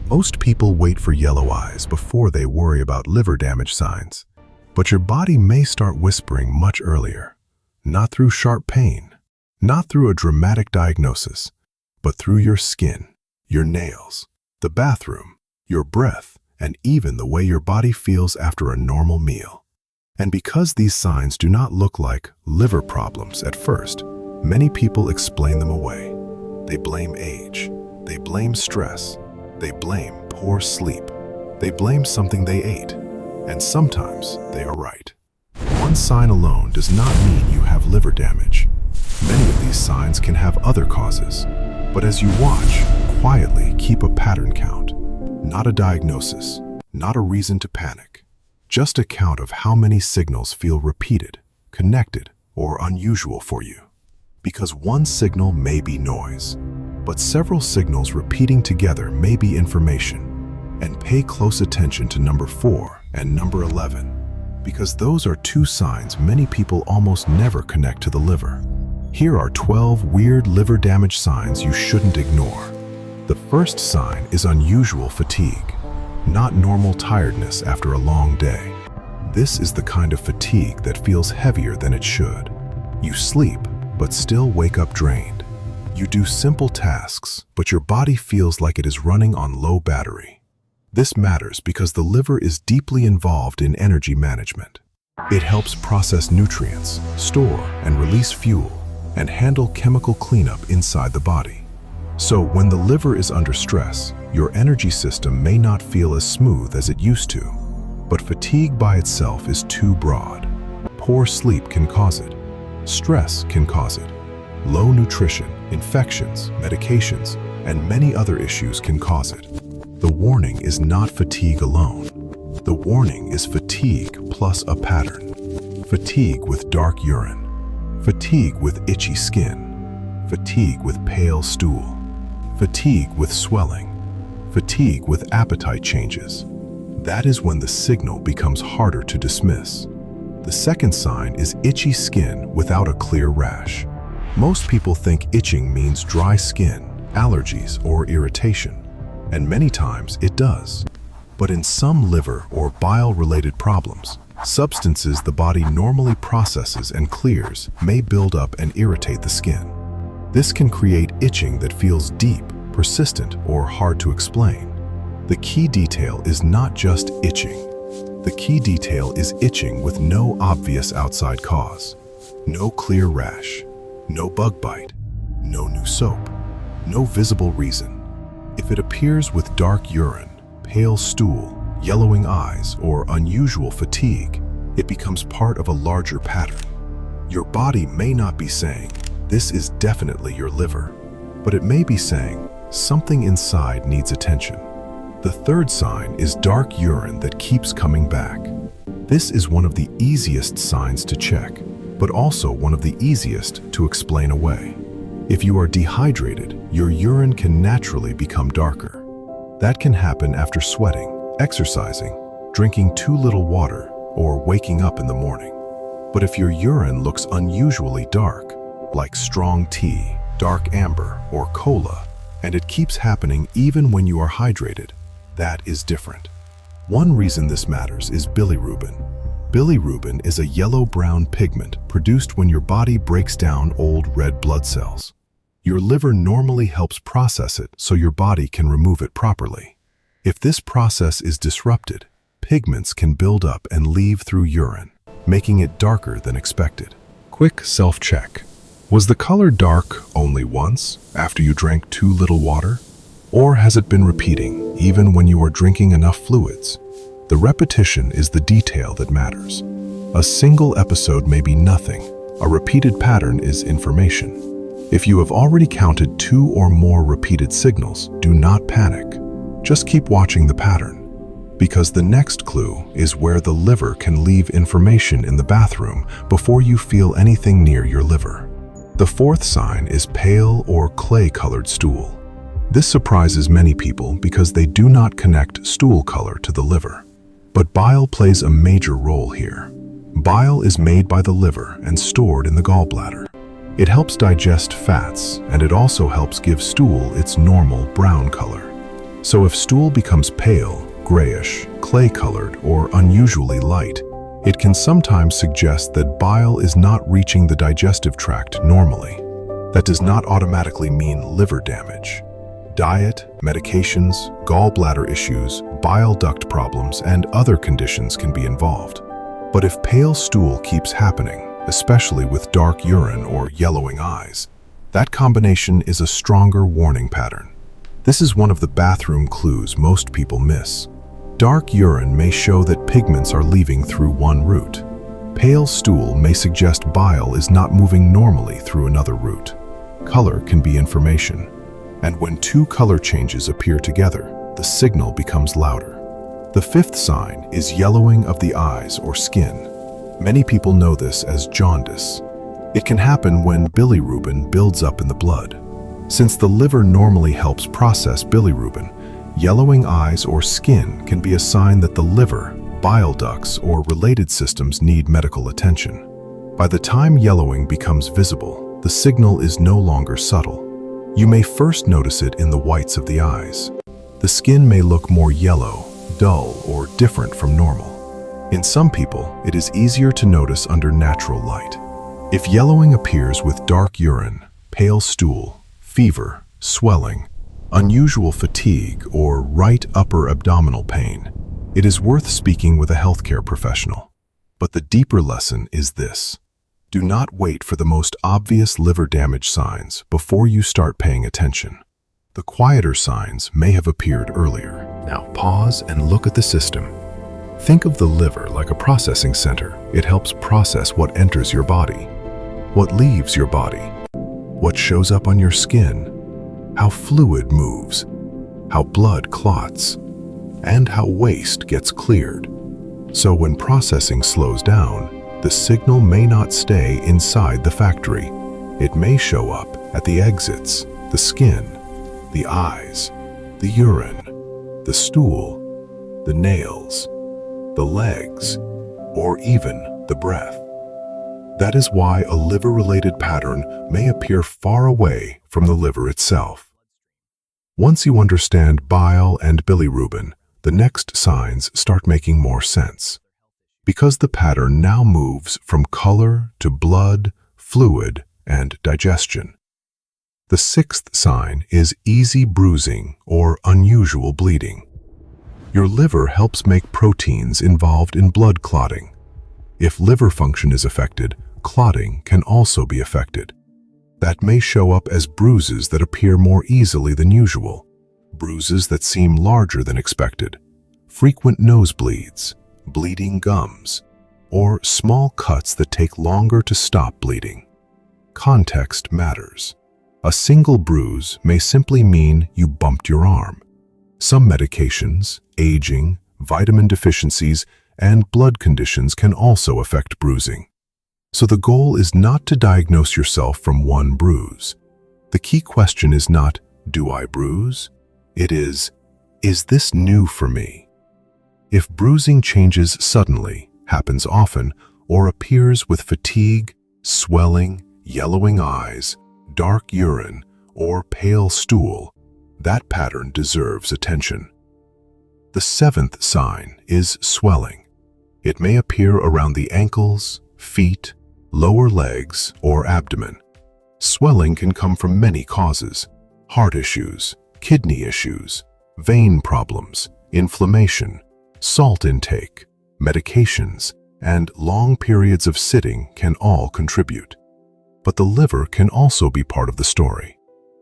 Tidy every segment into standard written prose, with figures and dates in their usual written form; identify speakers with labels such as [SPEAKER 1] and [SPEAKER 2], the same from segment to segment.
[SPEAKER 1] Most people wait for yellow eyes before they worry about liver damage signs, but your body may start whispering much earlier, not through sharp pain, not through a dramatic diagnosis, but through your skin, your nails, the bathroom, your breath, and even the way your body feels after a normal meal. And because these signs do not look like liver problems at first, many people explain them away. They blame age, they blame stress, they blame poor sleep, they blame something they ate, and sometimes they are right. One sign alone does not mean you have liver damage. Many of these signs can have other causes, but as you watch, quietly keep a pattern count. Not a diagnosis, not a reason to panic, just a count of how many signals feel repeated, connected, or unusual for you. Because one signal may be noise, but several signals repeating together may be information. And pay close attention to number 4 and number 11, because those are two signs many people almost never connect to the liver. Here are 12 weird liver damage signs you shouldn't ignore. The first sign is unusual fatigue, not normal tiredness after a long day. This is the kind of fatigue that feels heavier than it should. You sleep, but still wake up drained. You do simple tasks, but your body feels like it is running on low battery. This matters because the liver is deeply involved in energy management. It helps process nutrients, store and release fuel, and handle chemical cleanup inside the body. So when the liver is under stress, your energy system may not feel as smooth as it used to. But fatigue by itself is too broad. Poor sleep can cause it. Stress can cause it. Low nutrition, infections, medications, and many other issues can cause it. The warning is not fatigue alone. The warning is fatigue plus a pattern. Fatigue with dark urine. Fatigue with itchy skin. Fatigue with pale stool. Fatigue with swelling. Fatigue with appetite changes. That is when the signal becomes harder to dismiss. The second sign is itchy skin without a clear rash. Most people think itching means dry skin, allergies, or irritation, and many times it does. But in some liver or bile-related problems, substances the body normally processes and clears may build up and irritate the skin. This can create itching that feels deep, persistent, or hard to explain. The key detail is not just itching. The key detail is itching with no obvious outside cause. No clear rash, no bug bite, no new soap, no visible reason. If it appears with dark urine, pale stool, yellowing eyes, or unusual fatigue, it becomes part of a larger pattern. Your body may not be saying, "This is definitely your liver," but it may be saying, "Something inside needs attention." The third sign is dark urine that keeps coming back. This is one of the easiest signs to check, but also one of the easiest to explain away. If you are dehydrated, your urine can naturally become darker. That can happen after sweating, exercising, drinking too little water, or waking up in the morning. But if your urine looks unusually dark, like strong tea, dark amber, or cola, and it keeps happening even when you are hydrated, that is different. One reason this matters is bilirubin. Bilirubin is a yellow-brown pigment produced when your body breaks down old red blood cells. Your liver normally helps process it so your body can remove it properly. If this process is disrupted, pigments can build up and leave through urine, making it darker than expected. Quick self-check. Was the color dark only once, after you drank too little water? Or has it been repeating, even when you are drinking enough fluids? The repetition is the detail that matters. A single episode may be nothing. A repeated pattern is information. If you have already counted 2 or more repeated signals, do not panic. Just keep watching the pattern. Because the next clue is where the liver can leave information in the bathroom before you feel anything near your liver. The fourth sign is pale or clay-colored stool. This surprises many people because they do not connect stool color to the liver. But bile plays a major role here. Bile is made by the liver and stored in the gallbladder. It helps digest fats, and it also helps give stool its normal brown color. So if stool becomes pale, grayish, clay-colored, or unusually light, it can sometimes suggest that bile is not reaching the digestive tract normally. That does not automatically mean liver damage. Diet, medications, gallbladder issues, bile duct problems, and other conditions can be involved. But if pale stool keeps happening, especially with dark urine or yellowing eyes, that combination is a stronger warning pattern. This is one of the bathroom clues most people miss. Dark urine may show that pigments are leaving through one route. Pale stool may suggest bile is not moving normally through another route. Color can be information. And when two color changes appear together, the signal becomes louder. The fifth sign is yellowing of the eyes or skin. Many people know this as jaundice. It can happen when bilirubin builds up in the blood. Since the liver normally helps process bilirubin, yellowing eyes or skin can be a sign that the liver, bile ducts, or related systems need medical attention. By the time yellowing becomes visible, the signal is no longer subtle. You may first notice it in the whites of the eyes. The skin may look more yellow, dull, or different from normal. In some people, it is easier to notice under natural light. If yellowing appears with dark urine, pale stool, fever, swelling, unusual fatigue, or right upper abdominal pain, it is worth speaking with a healthcare professional. But the deeper lesson is this: do not wait for the most obvious liver damage signs before you start paying attention. The quieter signs may have appeared earlier. Now pause and look at the system. Think of the liver like a processing center. It helps process what enters your body, what leaves your body, what shows up on your skin, how fluid moves, how blood clots, and how waste gets cleared. So when processing slows down, the signal may not stay inside the factory. It may show up at the exits, the skin, the eyes, the urine, the stool, the nails, the legs, or even the breath. That is why a liver-related pattern may appear far away from the liver itself. Once you understand bile and bilirubin, the next signs start making more sense, because the pattern now moves from color to blood, fluid, and digestion. The sixth sign is easy bruising or unusual bleeding. Your liver helps make proteins involved in blood clotting. If liver function is affected, clotting can also be affected. That may show up as bruises that appear more easily than usual, bruises that seem larger than expected, frequent nosebleeds, bleeding gums, or small cuts that take longer to stop bleeding. Context matters. A single bruise may simply mean you bumped your arm. Some medications, aging, vitamin deficiencies, and blood conditions can also affect bruising. So the goal is not to diagnose yourself from one bruise. The key question is not, do I bruise? It is this new for me? If bruising changes suddenly, happens often, or appears with fatigue, swelling, yellowing eyes, dark urine, or pale stool, that pattern deserves attention. The seventh sign is swelling. It may appear around the ankles, feet, lower legs, or abdomen. Swelling can come from many causes: heart issues, kidney issues, vein problems, inflammation, salt intake, medications, and long periods of sitting can all contribute. But the liver can also be part of the story.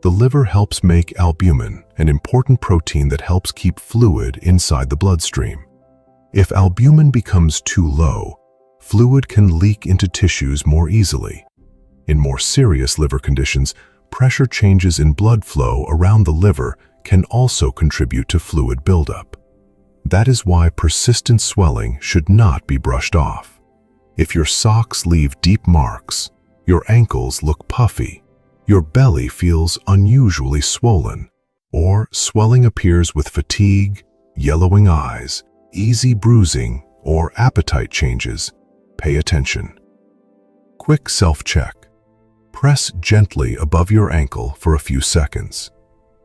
[SPEAKER 1] The liver helps make albumin, an important protein that helps keep fluid inside the bloodstream. If albumin becomes too low, fluid can leak into tissues more easily. In more serious liver conditions, pressure changes in blood flow around the liver can also contribute to fluid buildup. That is why persistent swelling should not be brushed off. If your socks leave deep marks, your ankles look puffy, your belly feels unusually swollen, or swelling appears with fatigue, yellowing eyes, easy bruising, or appetite changes, pay attention. Quick self-check. Press gently above your ankle for a few seconds.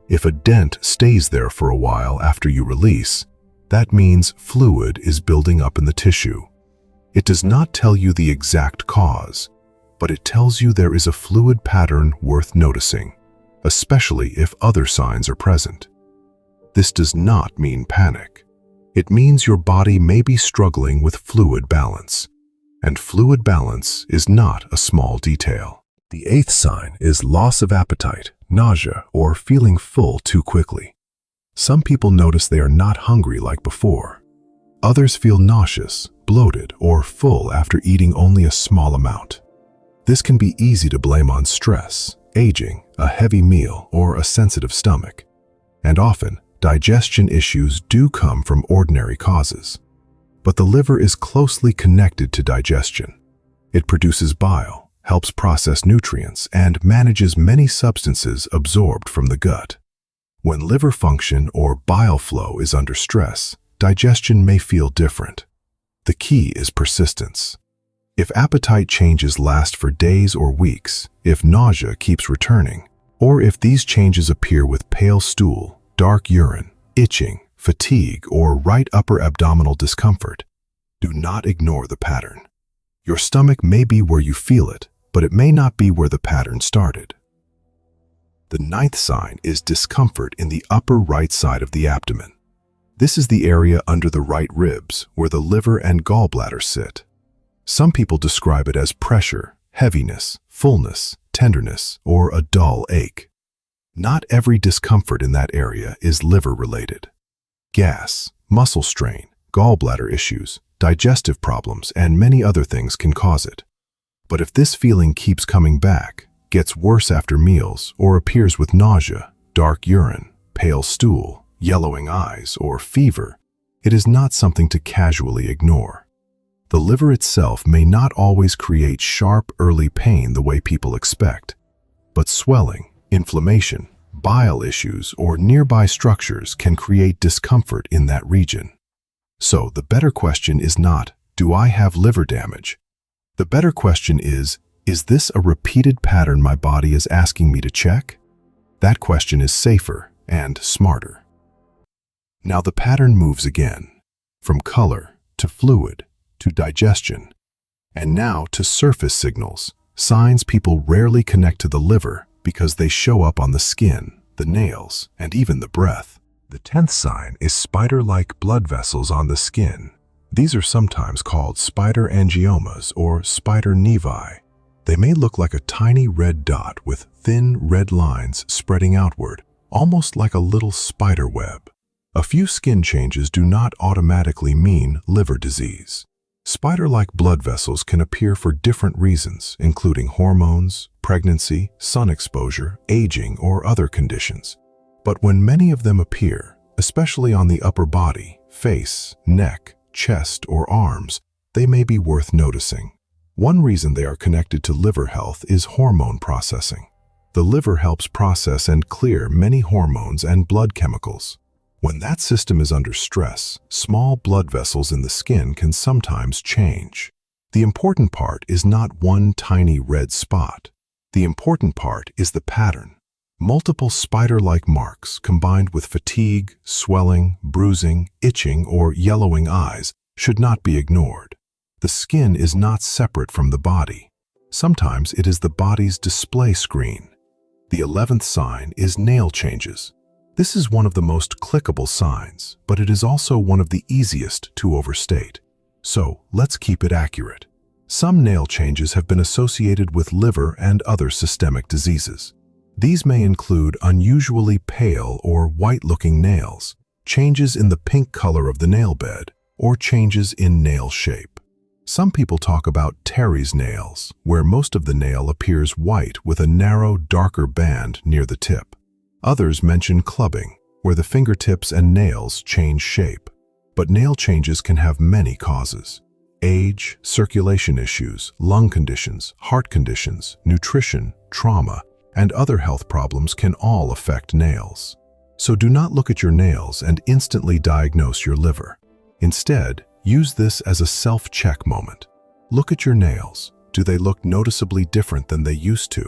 [SPEAKER 1] If a dent stays there for a while after you release, that means fluid is building up in the tissue. It does not tell you the exact cause, but it tells you there is a fluid pattern worth noticing, especially if other signs are present. This does not mean panic. It means your body may be struggling with fluid balance, and fluid balance is not a small detail. The 8th sign is loss of appetite, nausea, or feeling full too quickly. Some people notice they are not hungry like before. Others feel nauseous, bloated, or full after eating only a small amount. This can be easy to blame on stress, aging, a heavy meal, or a sensitive stomach. And often, digestion issues do come from ordinary causes. But the liver is closely connected to digestion. It produces bile, helps process nutrients, and manages many substances absorbed from the gut. When liver function or bile flow is under stress, digestion may feel different. The key is persistence. If appetite changes last for days or weeks, if nausea keeps returning, or if these changes appear with pale stool, dark urine, itching, fatigue, or right upper abdominal discomfort, do not ignore the pattern. Your stomach may be where you feel it, but it may not be where the pattern started. The 9th sign is discomfort in the upper right side of the abdomen. This is the area under the right ribs where the liver and gallbladder sit. Some people describe it as pressure, heaviness, fullness, tenderness, or a dull ache. Not every discomfort in that area is liver-related. Gas, muscle strain, gallbladder issues, digestive problems, and many other things can cause it. But if this feeling keeps coming back, gets worse after meals, or appears with nausea, dark urine, pale stool, yellowing eyes, or fever, it is not something to casually ignore. The liver itself may not always create sharp, early pain the way people expect, but swelling, inflammation, bile issues, or nearby structures can create discomfort in that region. So the better question is not, do I have liver damage? The better question is this a repeated pattern my body is asking me to check? That question is safer and smarter. Now the pattern moves again, from color to fluid to digestion, and now to surface signals, signs people rarely connect to the liver because they show up on the skin, the nails, and even the breath. The 10th sign is spider-like blood vessels on the skin. These are sometimes called spider angiomas or spider nevi. They may look like a tiny red dot with thin red lines spreading outward, almost like a little spider web. A few skin changes do not automatically mean liver disease. Spider-like blood vessels can appear for different reasons, including hormones, pregnancy, sun exposure, aging, or other conditions. But when many of them appear, especially on the upper body, face, neck, chest, or arms, they may be worth noticing. One reason they are connected to liver health is hormone processing. The liver helps process and clear many hormones and blood chemicals. When that system is under stress, small blood vessels in the skin can sometimes change. The important part is not one tiny red spot. The important part is the pattern. Multiple spider-like marks combined with fatigue, swelling, bruising, itching, or yellowing eyes should not be ignored. The skin is not separate from the body. Sometimes it is the body's display screen. The 11th sign is nail changes. This is one of the most clickable signs, but it is also one of the easiest to overstate. So let's keep it accurate. Some nail changes have been associated with liver and other systemic diseases. These may include unusually pale or white-looking nails, changes in the pink color of the nail bed, or changes in nail shape. Some people talk about Terry's nails, where most of the nail appears white with a narrow, darker band near the tip. Others mention clubbing, where the fingertips and nails change shape. But nail changes can have many causes. Age, circulation issues, lung conditions, heart conditions, nutrition, trauma, and other health problems can all affect nails. So do not look at your nails and instantly diagnose your liver. Instead, use this as a self-check moment. Look at your nails. Do they look noticeably different than they used to?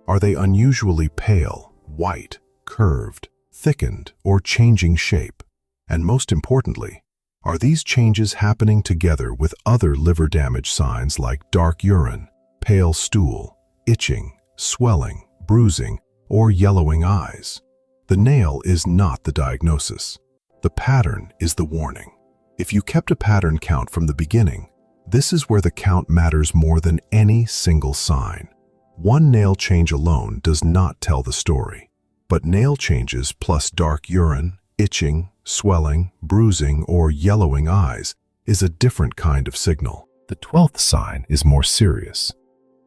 [SPEAKER 1] Are they unusually pale, white, curved, thickened, or changing shape? And most importantly, are these changes happening together with other liver damage signs like dark urine, pale stool, itching, swelling, bruising, or yellowing eyes? The nail is not the diagnosis. The pattern is the warning. If you kept a pattern count from the beginning, this is where the count matters more than any single sign. One nail change alone does not tell the story, but nail changes plus dark urine, itching, swelling, bruising, or yellowing eyes is a different kind of signal. The 12th sign is more serious.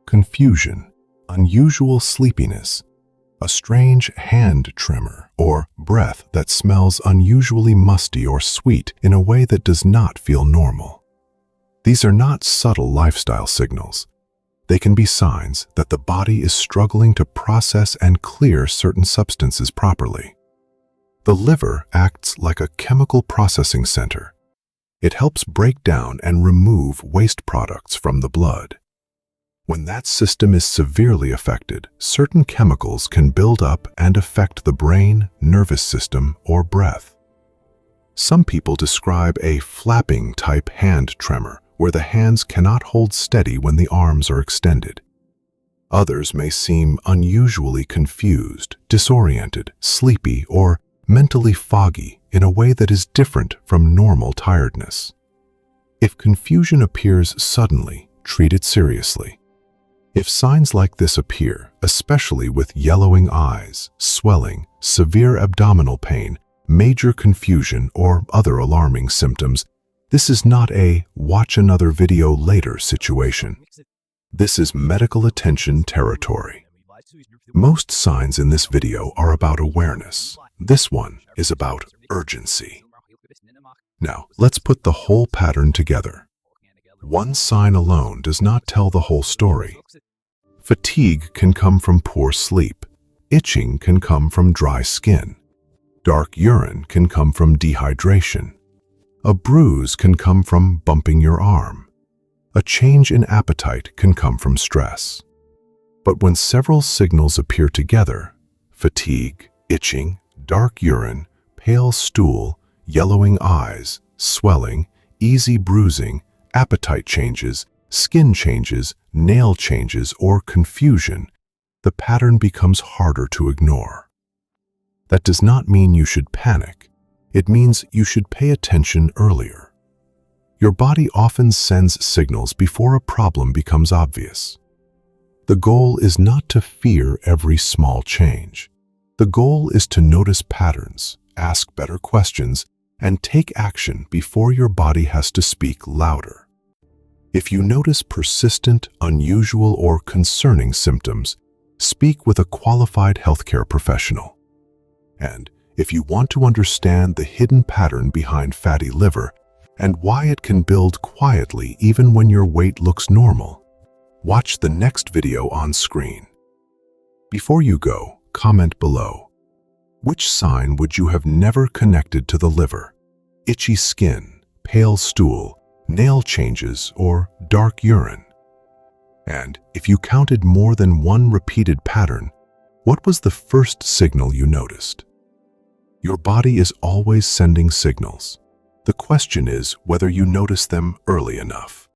[SPEAKER 1] Confusion, unusual sleepiness, a strange hand tremor, or breath that smells unusually musty or sweet in a way that does not feel normal. These are not subtle lifestyle signals. They can be signs that the body is struggling to process and clear certain substances properly. The liver acts like a chemical processing center. It helps break down and remove waste products from the blood. When that system is severely affected, certain chemicals can build up and affect the brain, nervous system, or breath. Some people describe a flapping-type hand tremor, where the hands cannot hold steady when the arms are extended. Others may seem unusually confused, disoriented, sleepy, or mentally foggy in a way that is different from normal tiredness. If confusion appears suddenly, treat it seriously. If signs like this appear, especially with yellowing eyes, swelling, severe abdominal pain, major confusion, or other alarming symptoms, this is not a watch another video later situation. This is medical attention territory. Most signs in this video are about awareness. This one is about urgency. Now, let's put the whole pattern together. One sign alone does not tell the whole story. Fatigue can come from poor sleep. Itching can come from dry skin. Dark urine can come from dehydration. A bruise can come from bumping your arm. A change in appetite can come from stress. But when several signals appear together, fatigue, itching, dark urine, pale stool, yellowing eyes, swelling, easy bruising, appetite changes, skin changes, nail changes, or confusion, the pattern becomes harder to ignore. That does not mean you should panic. It means you should pay attention earlier. Your body often sends signals before a problem becomes obvious. The goal is not to fear every small change. The goal is to notice patterns, ask better questions, and take action before your body has to speak louder. If you notice persistent, unusual, or concerning symptoms, speak with a qualified healthcare professional. And if you want to understand the hidden pattern behind fatty liver and why it can build quietly even when your weight looks normal, watch the next video on screen. Before you go, comment below. Which sign would you have never connected to the liver? Itchy skin, pale stool, nail changes, or dark urine? And if you counted more than one repeated pattern, what was the first signal you noticed? Your body is always sending signals. The question is whether you notice them early enough.